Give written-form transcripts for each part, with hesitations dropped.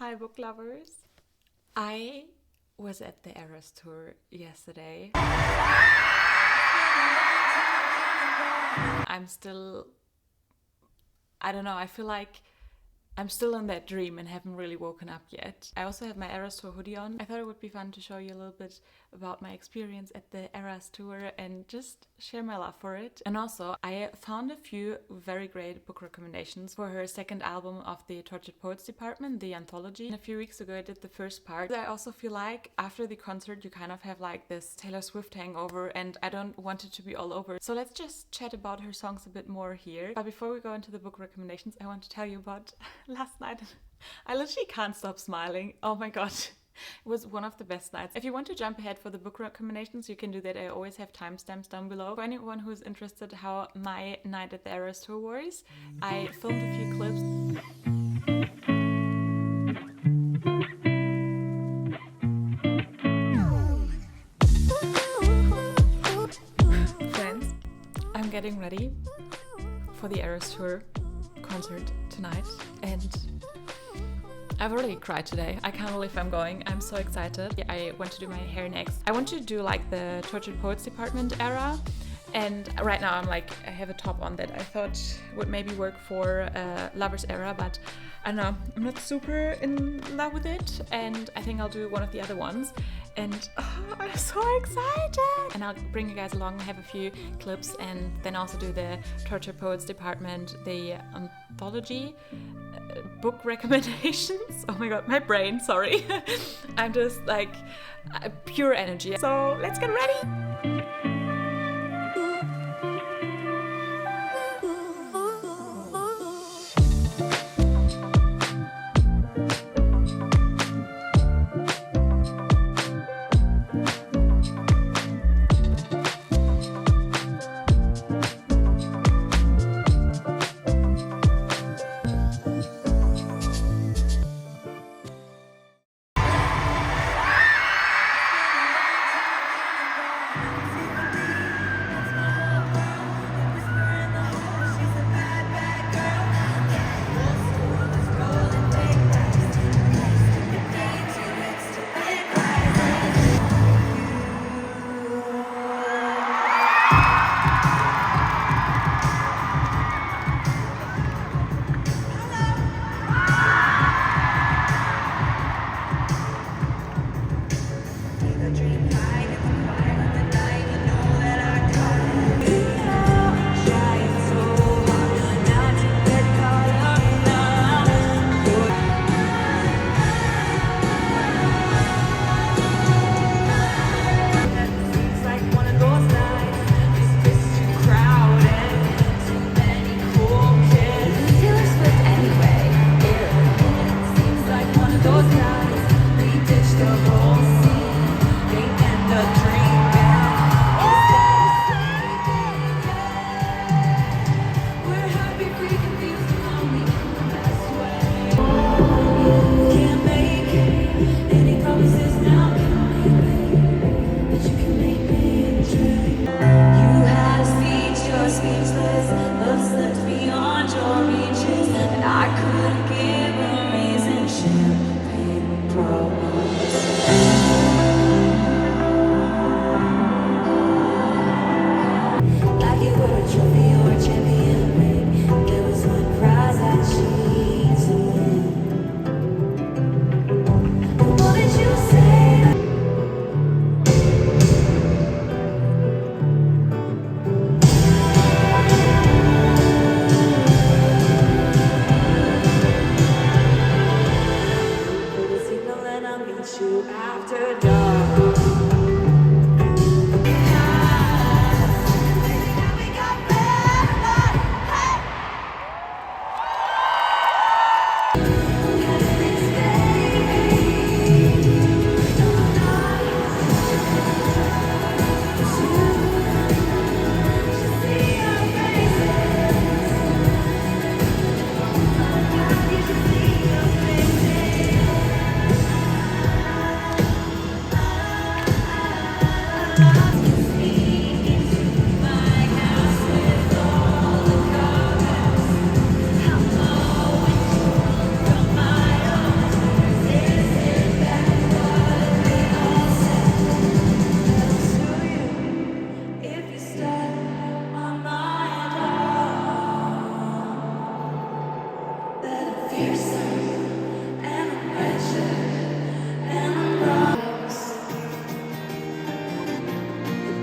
Hi, book lovers. I was at the Eras tour yesterday. I don't know, I feel like I'm still in that dream and haven't really woken up yet. I also have my Eras Tour hoodie on. I thought it would be fun to show you a little bit about my experience at the Eras Tour and just share my love for it. And also, I found a few very great book recommendations for her second album of the Tortured Poets department, the Anthology. And a few weeks ago I did the first part. I also feel like after the concert you kind of have like this Taylor Swift hangover and I don't want it to be all over. So let's just chat about her songs a bit more here. But before we go into the book recommendations, I want to tell you about last night. I literally can't stop smiling. Oh my god. It was one of the best nights. If you want to jump ahead for the book recommendations, you can do that. I always have timestamps down below. For anyone who's interested how my night at the Eras Tour was, I filmed a few clips. Friends, I'm getting ready for the Eras Tour concert tonight and I've already cried today. I can't believe I'm going. I'm so excited. I want to do my hair next. I want to do like the Tortured Poets department era. And right now I have a top on that I thought would maybe work for Lovers era, but I don't know. I'm not super in love with it. And I think I'll do one of the other ones. And I'm so excited. And I'll bring you guys along, have a few clips, and then also do the Tortured Poets department, the Anthology book recommendations. Oh my god, my brain, sorry. I'm just like pure energy. So let's get ready.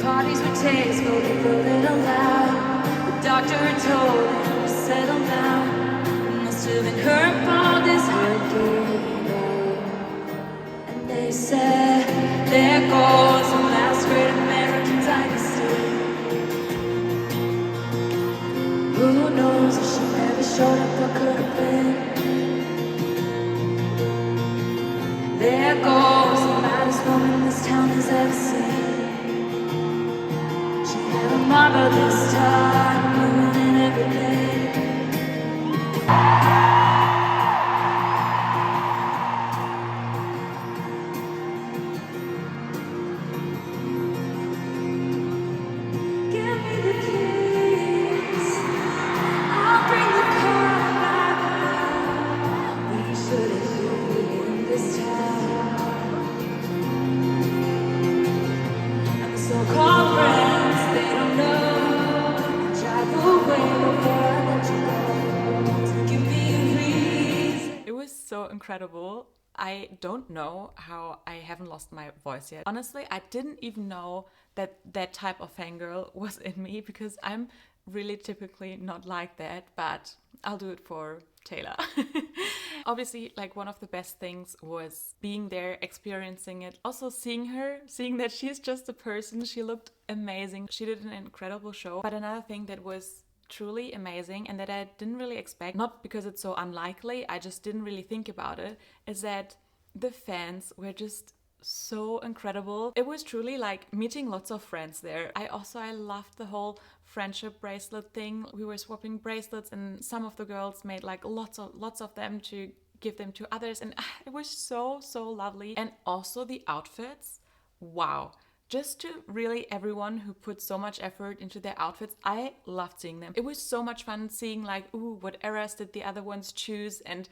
Parties were tasteful, they wrote it aloud. The doctor had told him to settle down. It must have been her fault, this hurricane. And they said, there goes the last great American dynasty. Who knows if she never showed up or could have been. There goes the maddest woman this town has ever seen. Mama this time, ruining everything. Give me the keys, I'll bring the car back. We shouldn't be in this town. And the so-called friends, they don't know. Drive away before I let you go. Give me a reason. It was so incredible. I don't know how I haven't lost my voice yet. Honestly, I didn't even know that that type of fangirl was in me because I'm really typically not like that, but I'll do it for Taylor. Obviously, like one of the best things was being there, experiencing it. Also seeing her, seeing that she's just a person. She looked amazing. She did an incredible show. But another thing that was truly amazing and that I didn't really expect, not because it's so unlikely, I just didn't really think about it, is that the fans were just so incredible. It was truly like meeting lots of friends there. I loved the whole friendship bracelet thing. We were swapping bracelets and some of the girls made like lots of them to give them to others, and it was so lovely. And also the outfits, wow. Just to really everyone who put so much effort into their outfits, I loved seeing them. It was so much fun seeing like, ooh, what eras did the other ones choose, and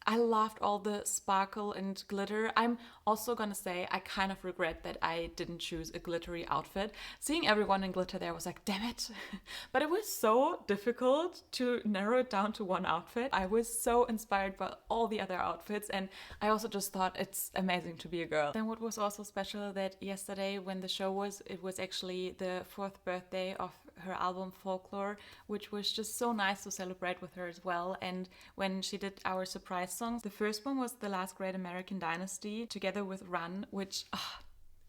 I loved all the sparkle and glitter. I'm also gonna say I kind of regret that I didn't choose a glittery outfit. Seeing everyone in glitter there was like, damn it. But it was so difficult to narrow it down to one outfit. I was so inspired by all the other outfits, and I also just thought it's amazing to be a girl. Then what was also special that yesterday when the show was, it was actually the 4th birthday of her album Folklore, which was just so nice to celebrate with her as well. And when she did our surprise songs, the first one was The Last Great American Dynasty together with Run, which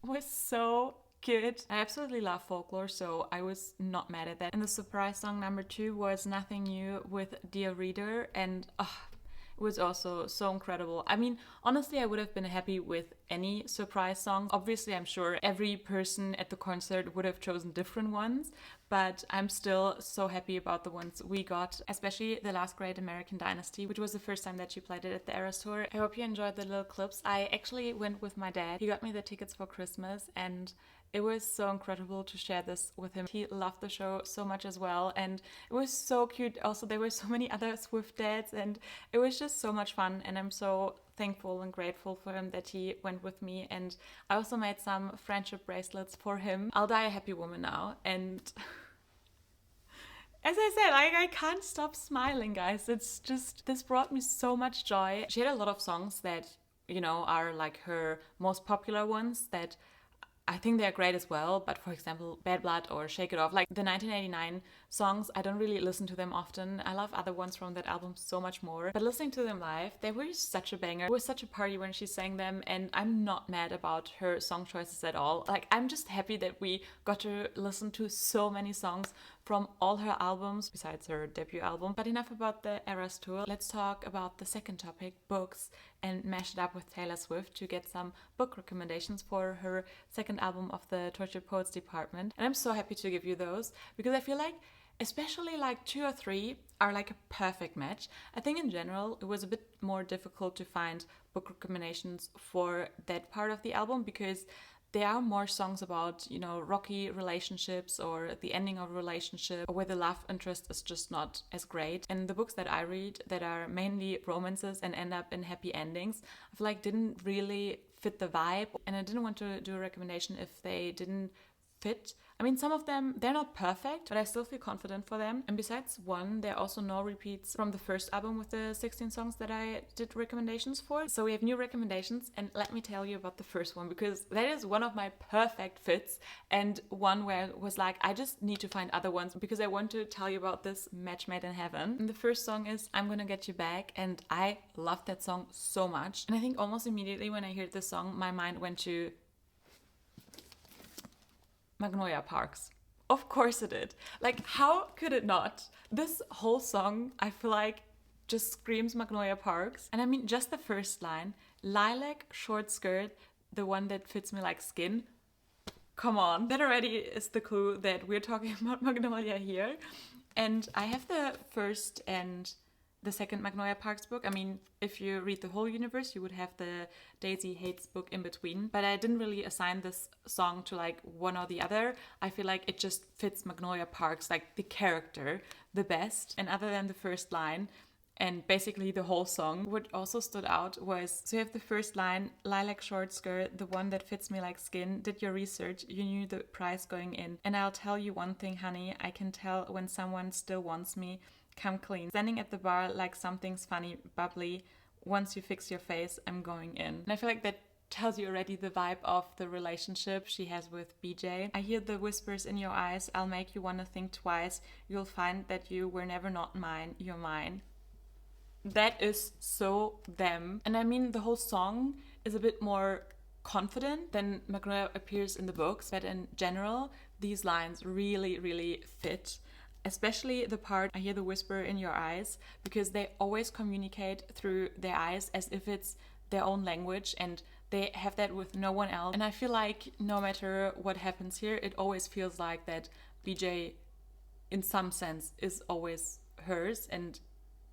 was so good. I absolutely love Folklore, so I was not mad at that. And the surprise song number 2 was Nothing New with Dear Reader, and it was also so incredible. I mean, honestly, I would have been happy with any surprise song. Obviously, I'm sure every person at the concert would have chosen different ones, but I'm still so happy about the ones we got, especially The Last Great American Dynasty, which was the first time that she played it at the Eras Tour. I hope you enjoyed the little clips. I actually went with my dad. He got me the tickets for Christmas, and it was so incredible to share this with him. He loved the show so much as well, and it was so cute. Also, there were so many other Swift dads, and it was just so much fun, and I'm so thankful and grateful for him that he went with me. And I also made some friendship bracelets for him. I'll die a happy woman now, and as I said, I can't stop smiling, guys. It's just, this brought me so much joy. She had a lot of songs that, you know, are like her most popular ones that I think they're great as well, but for example, Bad Blood or Shake It Off, like the 1989 songs, I don't really listen to them often. I love other ones from that album so much more, but listening to them live, they were such a banger. It was such a party when she sang them, and I'm not mad about her song choices at all. Like, I'm just happy that we got to listen to so many songs from all her albums, besides her debut album. But enough about the Eras Tour. Let's talk about the second topic, books, and mash it up with Taylor Swift to get some book recommendations for her second album of the Tortured Poets department. And I'm so happy to give you those, because I feel like especially like 2 or 3 are like a perfect match. I think in general it was a bit more difficult to find book recommendations for that part of the album, because there are more songs about, you know, rocky relationships or the ending of a relationship, or where the love interest is just not as great. And the books that I read that are mainly romances and end up in happy endings, I feel like didn't really fit the vibe. And I didn't want to do a recommendation if they didn't fit. I mean, some of them, they're not perfect, but I still feel confident for them. And besides one, there are also no repeats from the first album with the 16 songs that I did recommendations for. So we have new recommendations, and let me tell you about the first one, because that is one of my perfect fits, and one where it was like, I just need to find other ones because I want to tell you about this match made in heaven. And the first song is I'm Gonna Get You Back, and I love that song so much. And I think almost immediately when I heard this song, my mind went to Magnolia Parks. Of course it did. Like, how could it not? This whole song, I feel like, just screams Magnolia Parks. And I mean, just the first line, lilac short skirt, the one that fits me like skin. Come on. That already is the clue that we're talking about Magnolia here. And I have the first and the second Magnolia Parks book. I mean, if you read the whole universe, you would have the Daisy Hates book in between. But I didn't really assign this song to like one or the other. I feel like it just fits Magnolia Parks, like the character, the best. And other than the first line, and basically the whole song, what also stood out was, so you have the first line, lilac short skirt, the one that fits me like skin, did your research, you knew the price going in. And I'll tell you one thing, honey, I can tell when someone still wants me. Come clean. Standing at the bar like something's funny, bubbly. Once you fix your face, I'm going in. And I feel like that tells you already the vibe of the relationship she has with BJ. I hear the whispers in your eyes. I'll make you want to think twice. You'll find that you were never not mine. You're mine. That is so them. And I mean, the whole song is a bit more confident than Magnolia appears in the books. But in general, these lines really, really fit. Especially the part, I hear the whisper in your eyes, because they always communicate through their eyes as if it's their own language, and they have that with no one else. And I feel like no matter what happens here, it always feels like that BJ, in some sense, is always hers, and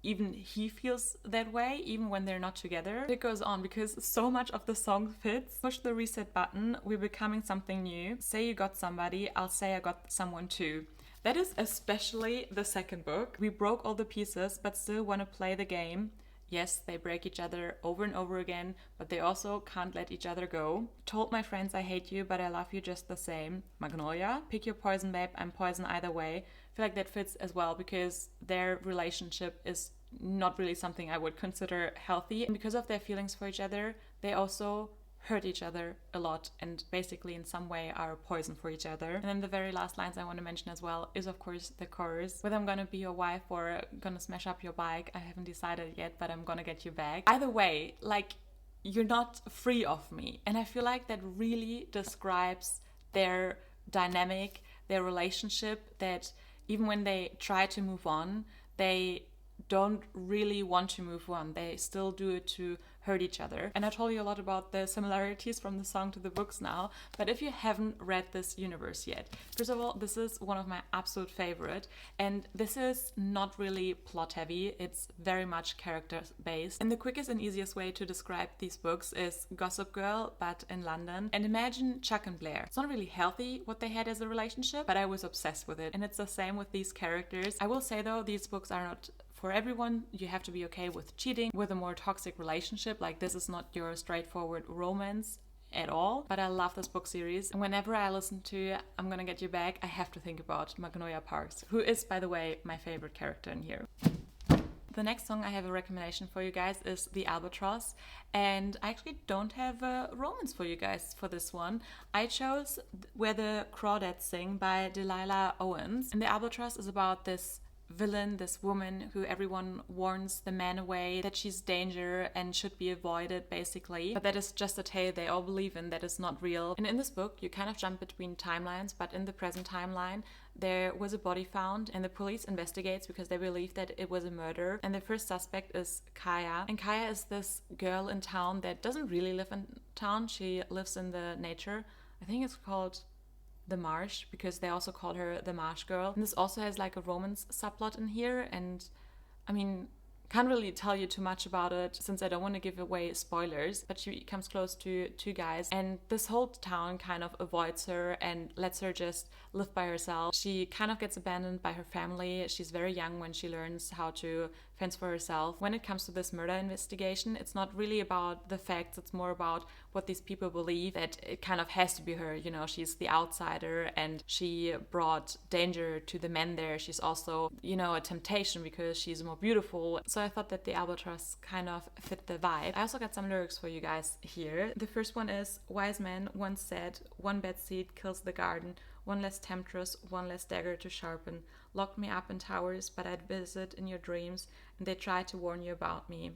even he feels that way, even when they're not together. It goes on because so much of the song fits. Push the reset button, we're becoming something new. Say you got somebody, I'll say I got someone too. That is especially the second book. We broke all the pieces, but still want to play the game. Yes, they break each other over and over again, but they also can't let each other go. Told my friends I hate you, but I love you just the same. Magnolia, pick your poison, babe, I'm poison either way. I feel like that fits as well, because their relationship is not really something I would consider healthy. And because of their feelings for each other, they also hurt each other a lot and basically in some way are a poison for each other. And then the very last lines I want to mention as well is of course the chorus. Whether I'm gonna be your wife or gonna smash up your bike, I haven't decided yet, but I'm gonna get you back. Either way, like, you're not free of me. And I feel like that really describes their dynamic, their relationship, that even when they try to move on, they don't really want to move on. They still do it to hurt each other. And I told you a lot about the similarities from the song to the books now, but if you haven't read this universe yet, first of all, this is one of my absolute favorite, and this is not really plot heavy, it's very much character based. And the quickest and easiest way to describe these books is Gossip Girl, but in London. And imagine Chuck and Blair. It's not really healthy what they had as a relationship, but I was obsessed with it. And it's the same with these characters. I will say though, these books are not for everyone. You have to be okay with cheating, with a more toxic relationship. Like, this is not your straightforward romance at all. But I love this book series. And whenever I listen to I'm Gonna Get You Back, I have to think about Magnolia Parks, who is, by the way, my favorite character in here. The next song I have a recommendation for you guys is The Albatross, and I actually don't have a romance for you guys for this one. I chose Where the Crawdads Sing by Delilah Owens, and The Albatross is about this villain, this woman who everyone warns the man away, that she's danger and should be avoided basically, but that is just a tale they all believe in, that is not real. And in this book you kind of jump between timelines, but in the present timeline there was a body found and the police investigates because they believe that it was a murder, and the first suspect is Kaya. And Kaya is this girl in town that doesn't really live in town, she lives in the nature. I think it's called the Marsh, because they also call her the Marsh Girl. And this also has like a romance subplot in here, and I mean, can't really tell you too much about it since I don't want to give away spoilers, but she comes close to two guys, and this whole town kind of avoids her and lets her just live by herself. She kind of gets abandoned by her family. She's very young when she learns how to fends for herself. When it comes to this murder investigation, it's not really about the facts, it's more about what these people believe, that it kind of has to be her. You know, she's the outsider and she brought danger to the men there. She's also, you know, a temptation because she's more beautiful. So I thought that the Albatross kind of fit the vibe. I also got some lyrics for you guys here. The first one is, wise man once said, one bad seed kills the garden, one less temptress, one less dagger to sharpen. Locked me up in towers, but I'd visit in your dreams, and they tried to warn you about me.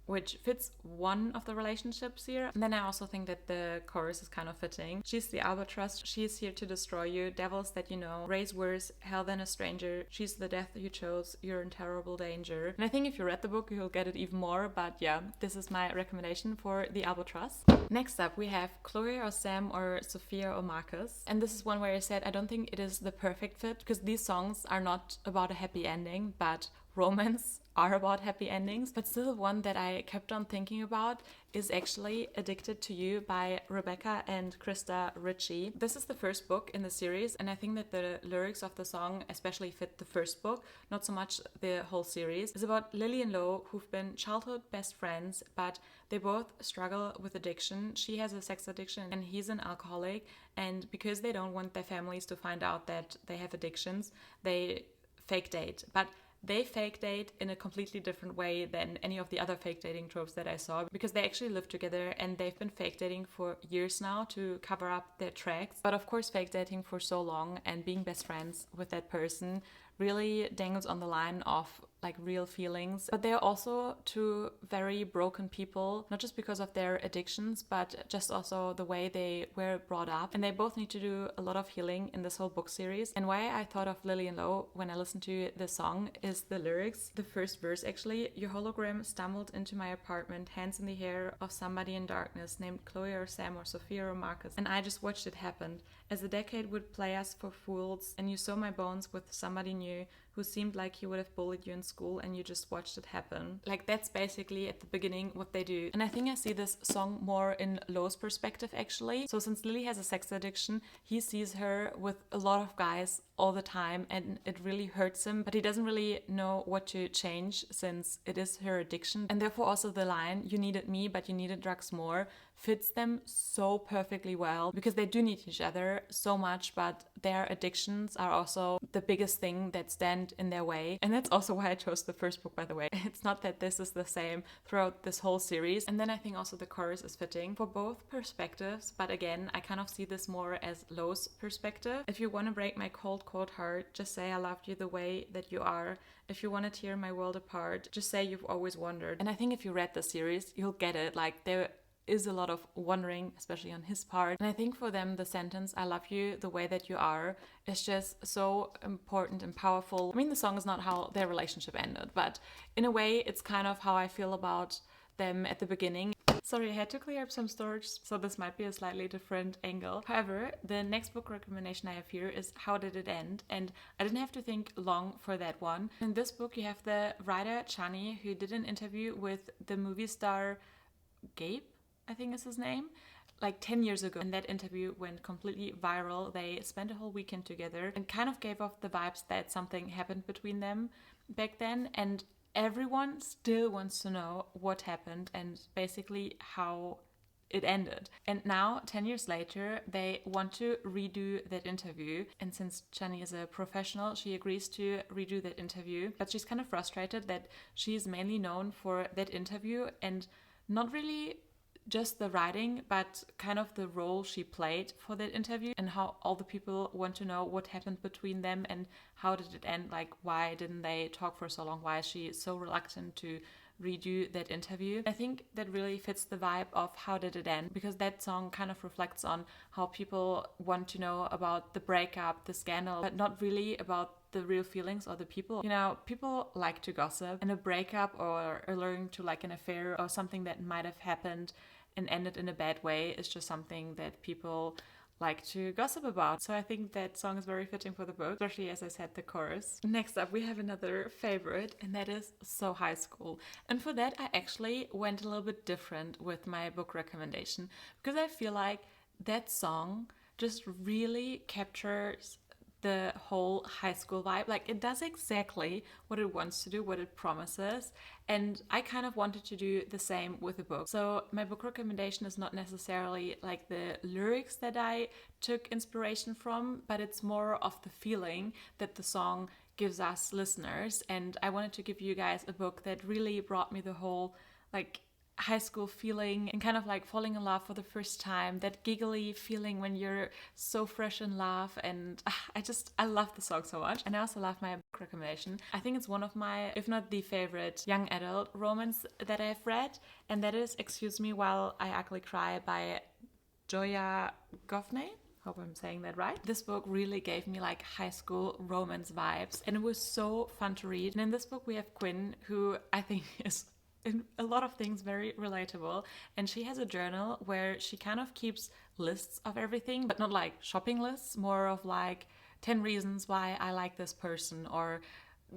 Which fits one of the relationships here. And then I also think that the chorus is kind of fitting. She's the Albatross, she's here to destroy you, devils that you know, raise worse, hell than a stranger, she's the death you chose, you're in terrible danger. And I think if you read the book, you'll get it even more, but yeah, this is my recommendation for the Albatross. Next up, we have Chloe or Sam or Sophia or Marcus. And this is one where I said I don't think it is the perfect fit, because these songs are not about a happy ending, but romance are about happy endings. But still, one that I kept on thinking about is actually Addicted to You by Rebecca and Krista Ritchie. This is the first book in the series, and I think that the lyrics of the song especially fit the first book, not so much the whole series. It's about Lily and Lo, who've been childhood best friends, but they both struggle with addiction. She has a sex addiction and he's an alcoholic, and because they don't want their families to find out that they have addictions, they fake date. But they fake date in a completely different way than any of the other fake dating tropes that I saw, because they actually live together and they've been fake dating for years now to cover up their tracks. But of course, fake dating for so long and being best friends with that person really dangles on the line of like real feelings. But they're also two very broken people, not just because of their addictions, but just also the way they were brought up. And they both need to do a lot of healing in this whole book series. And why I thought of Lily and Lo when I listened to the song is the lyrics. The first verse actually, your hologram stumbled into my apartment, hands in the hair of somebody in darkness, named Chloe or Sam or Sophia or Marcus. And I just watched it happen. As the decade would play us for fools, and you saw my bones with somebody new who seemed like he would have bullied you in school, and you just watched it happen. Like, that's basically at the beginning what they do. And I think I see this song more in Lo's perspective actually. So since Lily has a sex addiction, he sees her with a lot of guys all the time and it really hurts him, but he doesn't really know what to change since it is her addiction. And therefore also the line, you needed me but you needed drugs more, fits them so perfectly well, because they do need each other so much, but their addictions are also the biggest thing that stand in their way. And that's also why I chose the first book, by the way. It's not that this is the same throughout this whole series. And then I think also the chorus is fitting for both perspectives, but again, I kind of see this more as Lo's perspective. If you want to break my cold heart, just say I loved you the way that you are. If you want to tear my world apart, just say you've always wondered. And I think if you read the series, you'll get it. Like, there is a lot of wondering, especially on his part. And I think for them, the sentence, I love you the way that you are, is just so important and powerful. I mean, the song is not how their relationship ended, but in a way, it's kind of how I feel about them at the beginning. Sorry, I had to clear up some storage, so this might be a slightly different angle. However, the next book recommendation I have here is How Did It End? And I didn't have to think long for that one. In this book, you have the writer Chani, who did an interview with the movie star Gabe, I think is his name, like 10 years ago. And that interview went completely viral. They spent a whole weekend together and kind of gave off the vibes that something happened between them back then. And everyone still wants to know what happened and basically how it ended. And now, 10 years later, they want to redo that interview. And since Chani is a professional, she agrees to redo that interview. But she's kind of frustrated that she's mainly known for that interview and not really just the writing, but kind of the role she played for that interview, and how all the people want to know what happened between them and how did it end, like why didn't they talk for so long, why is she so reluctant to redo that interview. I think that really fits the vibe of How Did It End, because that song kind of reflects on how people want to know about the breakup, the scandal, but not really about the real feelings or the people. You know, people like to gossip, and a breakup or alluding to like an affair or something that might have happened and ended in a bad way is just something that people like to gossip about. So I think that song is very fitting for the book, especially as I said, the chorus. Next up, we have another favorite, and that is So High School. And for that, I actually went a little bit different with my book recommendation, because I feel like that song just really captures the whole high school vibe. Like, it does exactly what it wants to do, what it promises. And I kind of wanted to do the same with the book. So my book recommendation is not necessarily like the lyrics that I took inspiration from, but it's more of the feeling that the song gives us listeners. And I wanted to give you guys a book that really brought me the whole like high school feeling and kind of like falling in love for the first time, that giggly feeling when you're so fresh in love. And I love the song so much. And I also love my book recommendation. I think it's one of my, if not the favorite, young adult romance that I've read, and that is Excuse Me While I Ugly Cry by Joya Goffney. Hope I'm saying that right. This book really gave me like high school romance vibes, and it was so fun to read. And in this book we have Quinn, who I think is in a lot of things very relatable, and she has a journal where she kind of keeps lists of everything, but not like shopping lists, more of like 10 reasons why I like this person, or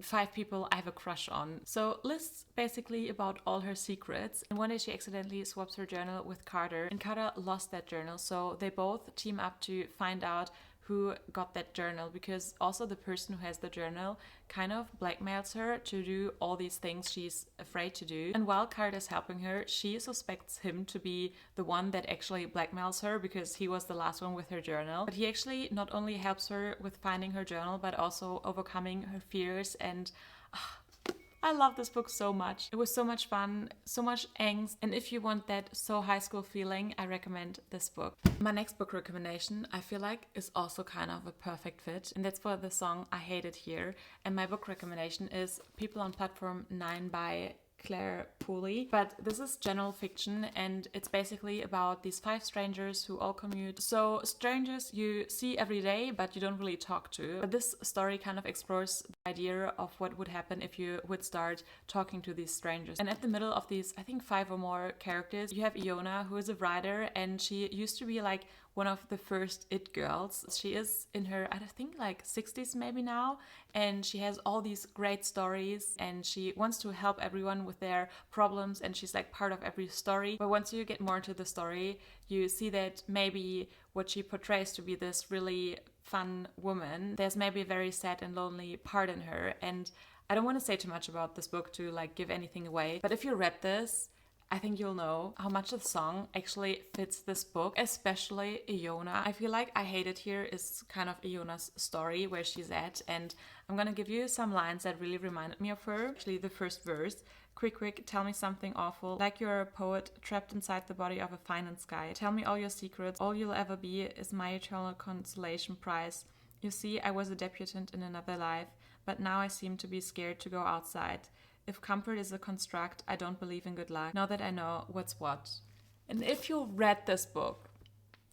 5 people I have a crush on. So lists basically about all her secrets. And one day she accidentally swaps her journal with Carter, and Carter lost that journal. So they both team up to find out who got that journal, because also the person who has the journal kind of blackmails her to do all these things she's afraid to do. And while Carter's helping her, she suspects him to be the one that actually blackmails her, because he was the last one with her journal. But he actually not only helps her with finding her journal, but also overcoming her fears. And I love this book so much. It was so much fun, so much angst, and if you want that so high school feeling, I recommend this book. My next book recommendation, I feel like, is also kind of a perfect fit, and that's for the song I Hate It Here. And my book recommendation is People on Platform 9 by Claire Pooley. But this is general fiction, and it's basically about these 5 strangers who all commute. So strangers you see every day but you don't really talk to. But this story kind of explores the idea of what would happen if you would start talking to these strangers. And at the middle of these, I think 5 or more characters, you have Iona, who is a writer, and she used to be like one of the first it girls. She is in her, I think, like 60s maybe now, and she has all these great stories, and she wants to help everyone with their problems, and she's like part of every story. But once you get more into the story, you see that maybe what she portrays to be this really fun woman, there's maybe a very sad and lonely part in her. And I don't want to say too much about this book to like give anything away, but if you read this, I think you'll know how much the song actually fits this book, especially Iona. I feel like I Hate It Here is kind of Iona's story, where she's at, and I'm gonna give you some lines that really reminded me of her. Actually, the first verse: quick, tell me something awful, like you're a poet trapped inside the body of a finance guy. Tell me all your secrets, all you'll ever be is my eternal consolation prize. You see, I was a debutante in another life, but now I seem to be scared to go outside. If comfort is a construct, I don't believe in good luck, now that I know what's what. And if you read this book,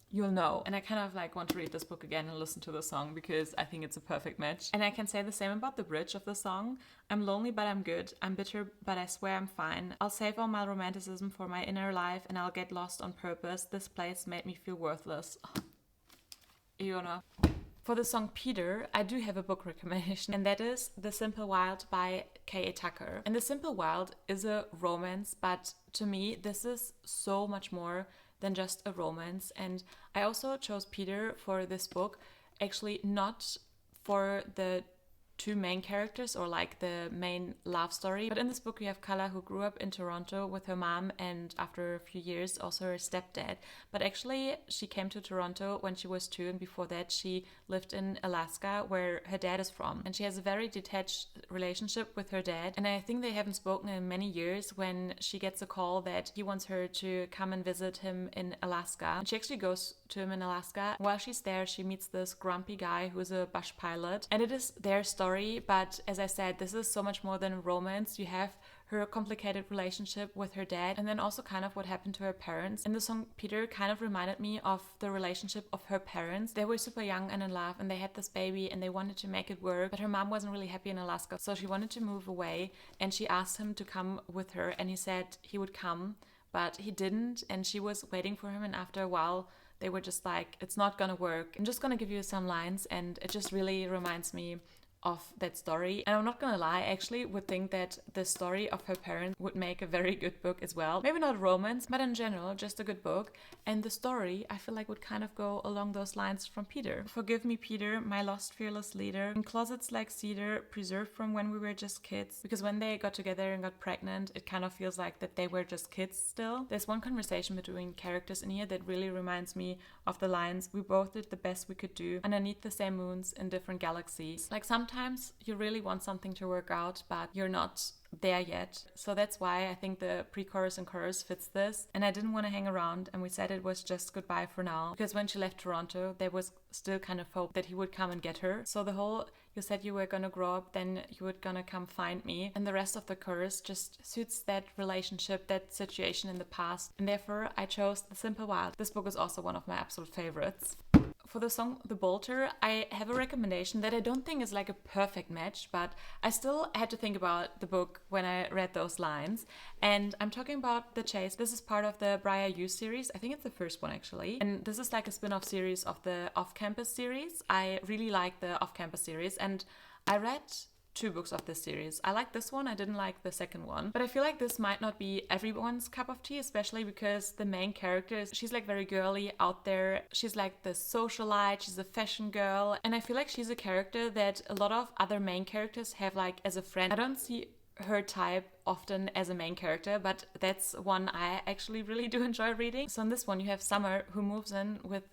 you'll know. And I kind of like want to read this book again and listen to the song, because I think it's a perfect match. And I can say the same about the bridge of the song. I'm lonely, but I'm good. I'm bitter, but I swear I'm fine. I'll save all my romanticism for my inner life, and I'll get lost on purpose. This place made me feel worthless. Iona. For the song Peter, I do have a book recommendation, and that is The Simple Wild by K.A. Tucker. And The Simple Wild is a romance, but to me, this is so much more than just a romance. And I also chose Peter for this book, actually not for the 2 main characters or like the main love story. But in this book we have Kala, who grew up in Toronto with her mom, and after a few years also her stepdad. But actually she came to Toronto when she was 2, and before that she lived in Alaska, where her dad is from. And she has a very detached relationship with her dad, and I think they haven't spoken in many years when she gets a call that he wants her to come and visit him in Alaska. And she actually goes to him in Alaska. While she's there, she meets this grumpy guy who is a bush pilot, and it is their story. But as I said, this is so much more than a romance. You have her complicated relationship with her dad, and then also kind of what happened to her parents. And the song Peter kind of reminded me of the relationship of her parents. They were super young and in love, and they had this baby, and they wanted to make it work, but her mom wasn't really happy in Alaska, so she wanted to move away, and she asked him to come with her, and he said he would come, but he didn't, and she was waiting for him, and after a while they were just like, it's not gonna work. I'm just gonna give you some lines, and it just really reminds me of that story. And I'm not gonna lie, I actually would think that the story of her parents would make a very good book as well. Maybe not romance, but in general, just a good book. And the story, I feel like, would kind of go along those lines from Peter. Forgive me, Peter, my lost fearless leader, in closets like cedar, preserved from when we were just kids. Because when they got together and got pregnant, it kind of feels like that they were just kids still. There's one conversation between characters in here that really reminds me of the lines, we both did the best we could do underneath the same moons in different galaxies. Like sometimes you really want something to work out, but you're not there yet. So that's why I think the pre-chorus and chorus fits this. And I didn't want to hang around, and we said it was just goodbye for now, because when she left Toronto there was still kind of hope that he would come and get her. So the whole you said you were gonna grow up, then you were gonna come find me, and the rest of the chorus just suits that relationship, that situation in the past, and therefore I chose The Simple Wild. This book is also one of my absolute favorites. For the song The Bolter, I have a recommendation that I don't think is like a perfect match, but I still had to think about the book when I read those lines. And I'm talking about The Chase. This is part of the Briar U series. I think it's the first one actually. And this is like a spin-off series of the Off-Campus series. I really like the Off-Campus series, and I read 2 books of this series. I like this one, I didn't like the second one. But I feel like this might not be everyone's cup of tea, especially because the main character, she's like very girly, out there. She's like the socialite, she's a fashion girl. And I feel like she's a character that a lot of other main characters have like as a friend. I don't see her type often as a main character, but that's one I actually really do enjoy reading. So in this one you have Summer, who moves in with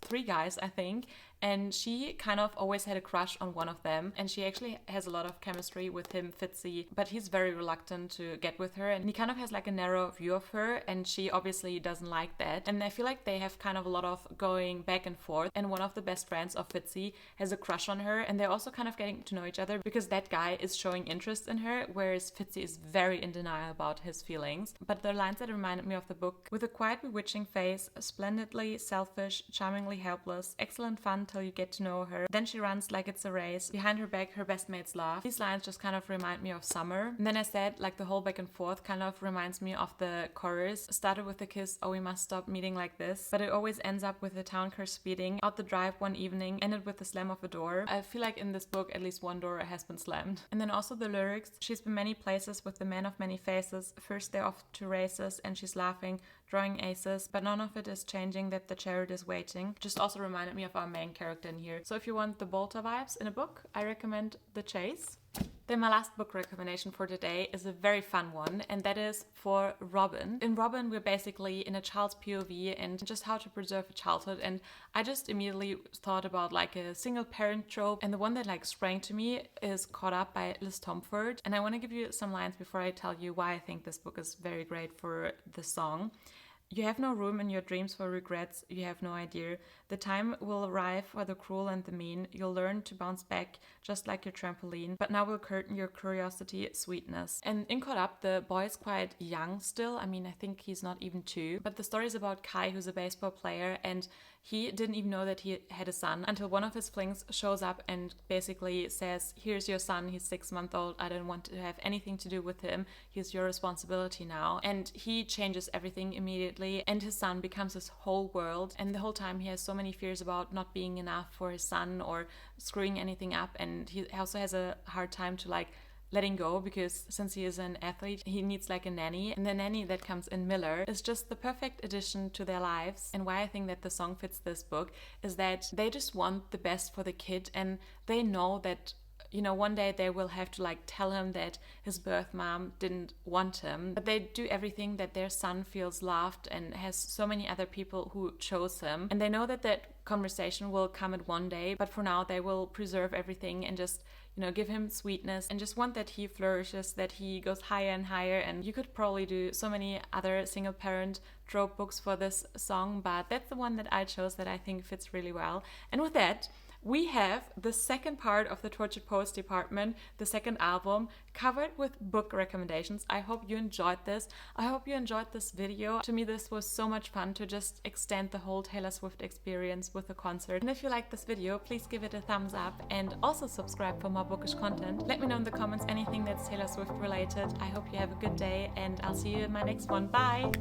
3 guys, I think, and she kind of always had a crush on one of them, and she actually has a lot of chemistry with him, Fitzy, but he's very reluctant to get with her, and he kind of has like a narrow view of her, and she obviously doesn't like that. And I feel like they have kind of a lot of going back and forth, and one of the best friends of Fitzy has a crush on her, and they're also kind of getting to know each other because that guy is showing interest in her, whereas Fitzy is very in denial about his feelings. But the lines that reminded me of the book: with a quiet bewitching face, splendidly selfish, charmingly helpless, excellent fun till you get to know her, then she runs like it's a race, behind her back her best mates laugh. These lines just kind of remind me of Summer. And then I said, like, the whole back and forth kind of reminds me of the chorus. Started with a kiss, oh we must stop meeting like this, but it always ends up with the town car speeding out the drive one evening, ended with the slam of a door. I feel like in this book at least one door has been slammed. And then also the lyrics: she's been many places with the man of many faces, first they're off to races and she's laughing, drawing aces, but none of it is changing that the chariot is waiting. Just also reminded me of our main character in here. So if you want the Bolter vibes in a book, I recommend The Chase. Then my last book recommendation for today is a very fun one, and that is for Robin. In Robin, we're basically in a child's POV and just how to preserve a childhood, and I just immediately thought about like a single parent trope, and the one that like sprang to me is Caught Up by Liz Tomford. And I want to give you some lines before I tell you why I think this book is very great for the song. You have no room in your dreams for regrets, you have no idea. The time will arrive for the cruel and the mean. You'll learn to bounce back just like your trampoline, but now we'll curtain your curiosity, sweetness. And in Caught Up, the boy is quite young still. I mean, I think he's not even 2. But the story is about Kai, who's a baseball player, and he didn't even know that he had a son until one of his flings shows up and basically says, here's your son, he's 6 months old, I don't want to have anything to do with him, he's your responsibility now. And he changes everything immediately, and his son becomes his whole world. And the whole time he has so many fears about not being enough for his son or screwing anything up, and he also has a hard time to like letting go, because since he is an athlete, he needs like a nanny, and the nanny that comes in, Miller, is just the perfect addition to their lives. And why I think that the song fits this book is that they just want the best for the kid, and they know that, you know, one day they will have to like tell him that his birth mom didn't want him, but they do everything that their son feels loved and has so many other people who chose him, and they know that that conversation will come at one day, but for now they will preserve everything and just, you know, give him sweetness and just want that he flourishes, that he goes higher and higher. And you could probably do so many other single parent trope books for this song, but that's the one that I chose that I think fits really well. And with that, we have the second part of the Tortured Poets department, the second album, covered with book recommendations. I hope you enjoyed this. I hope you enjoyed this video. To me, this was so much fun to just extend the whole Taylor Swift experience with the concert. And if you like this video, please give it a thumbs up and also subscribe for more bookish content. Let me know in the comments anything that's Taylor Swift related. I hope you have a good day, and I'll see you in my next one. Bye!